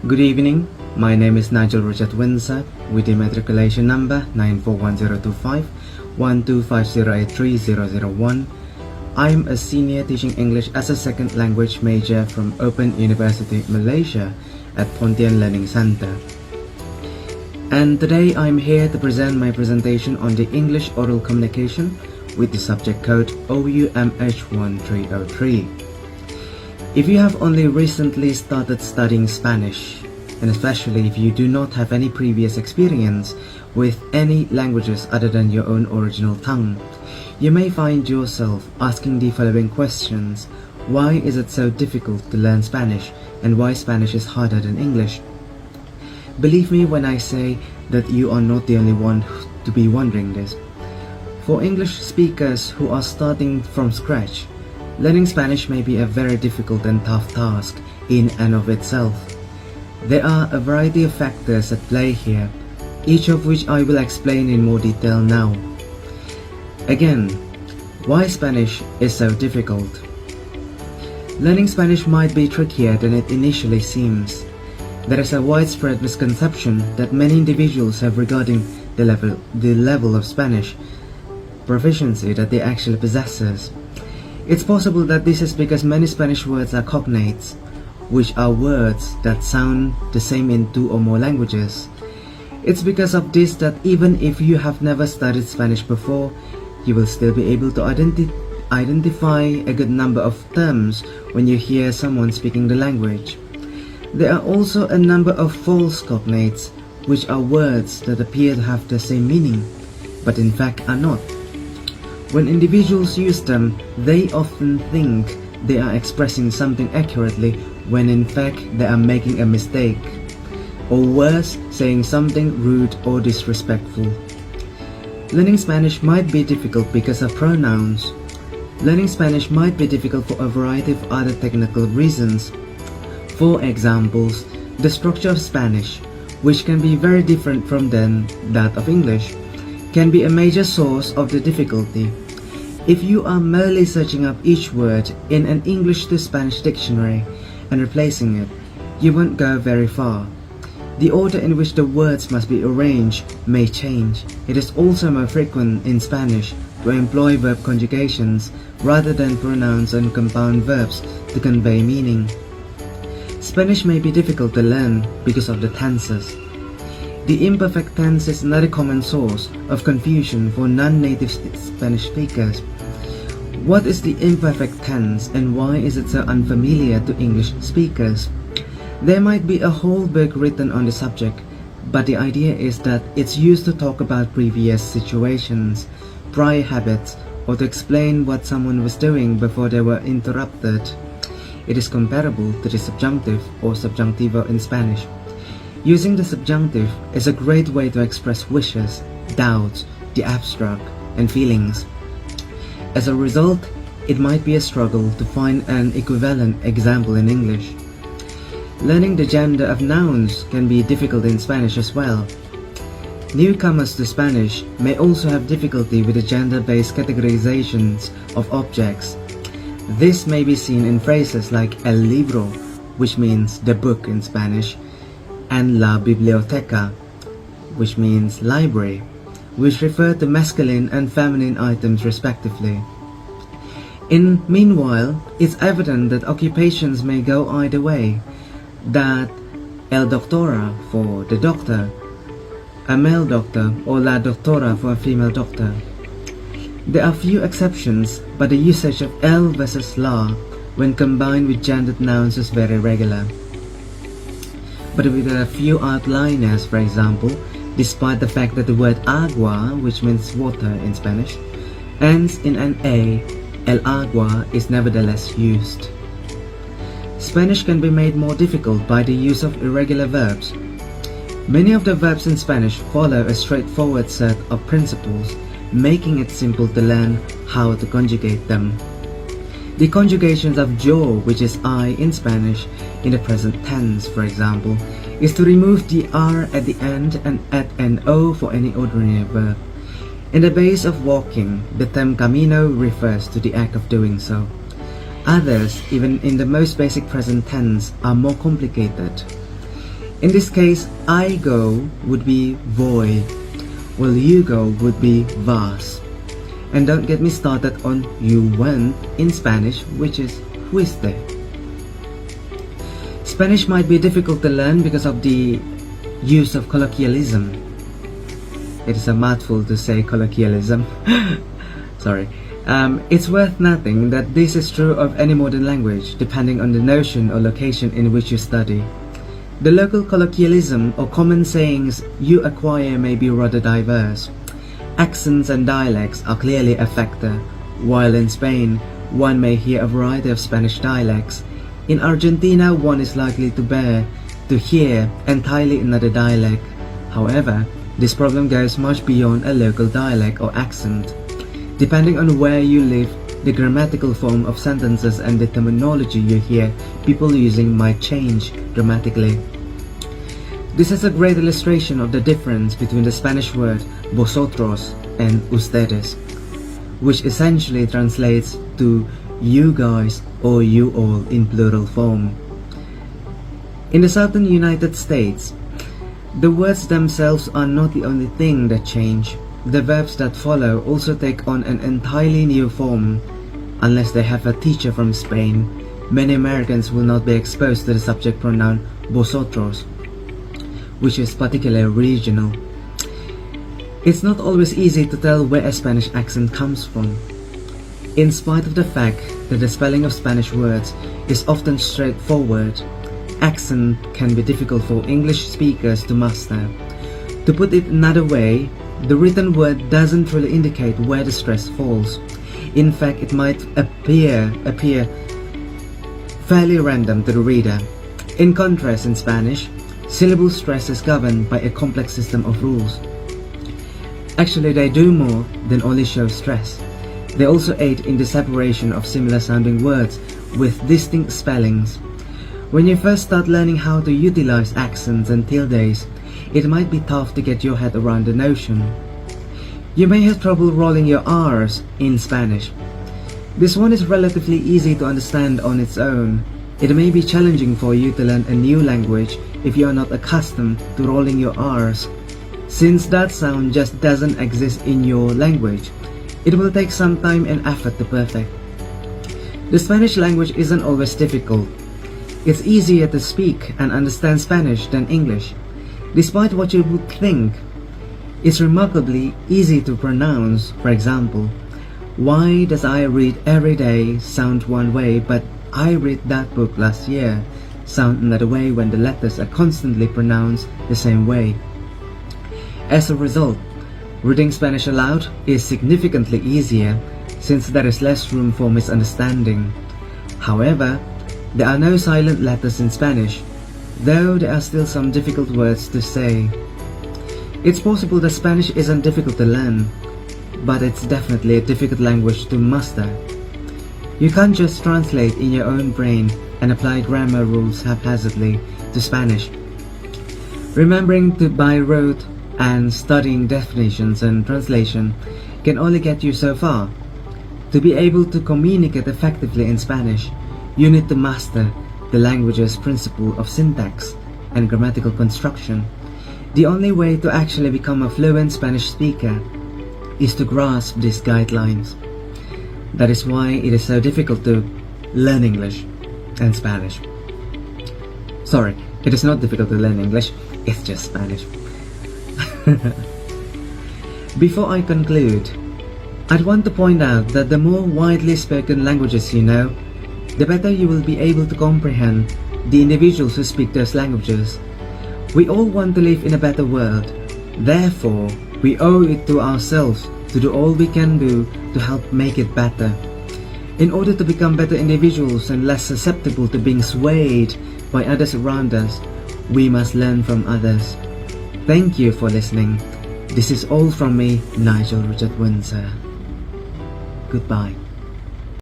Good evening, my name is Nigel Richard Winsett with the matriculation number 941025125083001. I'm a senior teaching English as a second language major from Open University Malaysia at Pontian Learning Center. And today I'm here to present my presentation on the English oral communication with the subject code OUMH1303. If you have only recently started studying Spanish, and especially if you do not have any previous experience with any languages other than your own original tongue, you may find yourself asking the following questions. Why is it so difficult to learn Spanish, and why Spanish is harder than English? Believe me when I say that you are not the only one to be wondering this. For English speakers who are starting from scratch, learning Spanish may be a very difficult and tough task in and of itself. There are a variety of factors at play here, each of which I will explain in more detail now. Again, why Spanish is so difficult? Learning Spanish might be trickier than it initially seems. There is a widespread misconception that many individuals have regarding the level of Spanish proficiency that they actually possess. It's possible that this is because many Spanish words are cognates, which are words that sound the same in two or more languages. It's because of this that even if you have never studied Spanish before, you will still be able to identify a good number of terms when you hear someone speaking the language. There are also a number of false cognates, which are words that appear to have the same meaning, but in fact are not. When individuals use them, they often think they are expressing something accurately when in fact they are making a mistake, or worse, saying something rude or disrespectful. Learning Spanish might be difficult because of pronouns. Learning Spanish might be difficult for a variety of other technical reasons. For examples, the structure of Spanish, which can be very different from that of English, can be a major source of the difficulty. If you are merely searching up each word in an English to Spanish dictionary and replacing it, you won't go very far. The order in which the words must be arranged may change. It is also more frequent in Spanish to employ verb conjugations rather than pronouns and compound verbs to convey meaning. Spanish may be difficult to learn because of the tenses. The imperfect tense is another common source of confusion for non-native Spanish speakers. What is the imperfect tense and why is it so unfamiliar to English speakers? There might be a whole book written on the subject, but the idea is that it's used to talk about previous situations, prior habits, or to explain what someone was doing before they were interrupted. It is comparable to the subjunctive or subjuntivo in Spanish. Using the subjunctive is a great way to express wishes, doubts, the abstract, and feelings. As a result, it might be a struggle to find an equivalent example in English. Learning the gender of nouns can be difficult in Spanish as well. Newcomers to Spanish may also have difficulty with the gender-based categorizations of objects. This may be seen in phrases like el libro, which means the book in Spanish, and la biblioteca, which means library, which refer to masculine and feminine items respectively. Meanwhile, it's evident that occupations may go either way, that el doctora for the doctor, a male doctor, or la doctora for a female doctor. There are few exceptions, but the usage of el versus la when combined with gendered nouns is very regular. But with a few outliners, for example, despite the fact that the word agua, which means water in Spanish, ends in an A, el agua is nevertheless used. Spanish can be made more difficult by the use of irregular verbs. Many of the verbs in Spanish follow a straightforward set of principles, making it simple to learn how to conjugate them. The conjugations of yo, which is I in Spanish, in the present tense, for example, is to remove the R at the end and add an O for any ordinary verb. In the base of walking, the term camino refers to the act of doing so. Others, even in the most basic present tense, are more complicated. In this case, I go would be voy, while you go would be vas. And don't get me started on you went in Spanish, which is fuiste. Spanish might be difficult to learn because of the use of colloquialism. It is a mouthful to say colloquialism. Sorry. It's worth noting that this is true of any modern language, depending on the notion or location in which you study. The local colloquialism or common sayings you acquire may be rather diverse. Accents and dialects are clearly a factor. While in Spain, one may hear a variety of Spanish dialects, in Argentina one is likely to hear entirely another dialect. However, this problem goes much beyond a local dialect or accent. Depending on where you live, the grammatical form of sentences and the terminology you hear people using might change dramatically. This is a great illustration of the difference between the Spanish word Vosotros and Ustedes, which essentially translates to you guys or you all in plural form. In the southern United States, the words themselves are not the only thing that change. The verbs that follow also take on an entirely new form. Unless they have a teacher from Spain, many Americans will not be exposed to the subject pronoun vosotros, which is particularly regional. It's not always easy to tell where a Spanish accent comes from. In spite of the fact that the spelling of Spanish words is often straightforward, accent can be difficult for English speakers to master. To put it another way, the written word doesn't really indicate where the stress falls. In fact, it might appear fairly random to the reader. In contrast, in Spanish, syllable stress is governed by a complex system of rules. Actually, they do more than only show stress. They also aid in the separation of similar sounding words with distinct spellings. When you first start learning how to utilize accents and tildes, it might be tough to get your head around the notion. You may have trouble rolling your R's in Spanish. This one is relatively easy to understand on its own. It may be challenging for you to learn a new language if you are not accustomed to rolling your R's. Since that sound just doesn't exist in your language, it will take some time and effort to perfect. The Spanish language isn't always difficult. It's easier to speak and understand Spanish than English. Despite what you would think, it's remarkably easy to pronounce. For example, why does I read every day sound one way, but I read that book last year sound another way when the letters are constantly pronounced the same way? As a result, reading Spanish aloud is significantly easier since there is less room for misunderstanding. However, there are no silent letters in Spanish, though there are still some difficult words to say. It's possible that Spanish isn't difficult to learn, but it's definitely a difficult language to master. You can't just translate in your own brain and apply grammar rules haphazardly to Spanish. Remembering to by rote and studying definitions and translation can only get you so far. To be able to communicate effectively in Spanish, you need to master the language's principle of syntax and grammatical construction. The only way to actually become a fluent Spanish speaker is to grasp these guidelines. That is why it is so difficult to learn English and Spanish. Sorry, it is not difficult to learn English, it's just Spanish. Before I conclude, I'd want to point out that the more widely spoken languages you know, the better you will be able to comprehend the individuals who speak those languages. We all want to live in a better world. Therefore, we owe it to ourselves to do all we can do to help make it better. In order to become better individuals and less susceptible to being swayed by others around us, we must learn from others. Thank you for listening. This is all from me, Nigel Richard Windsor. Goodbye.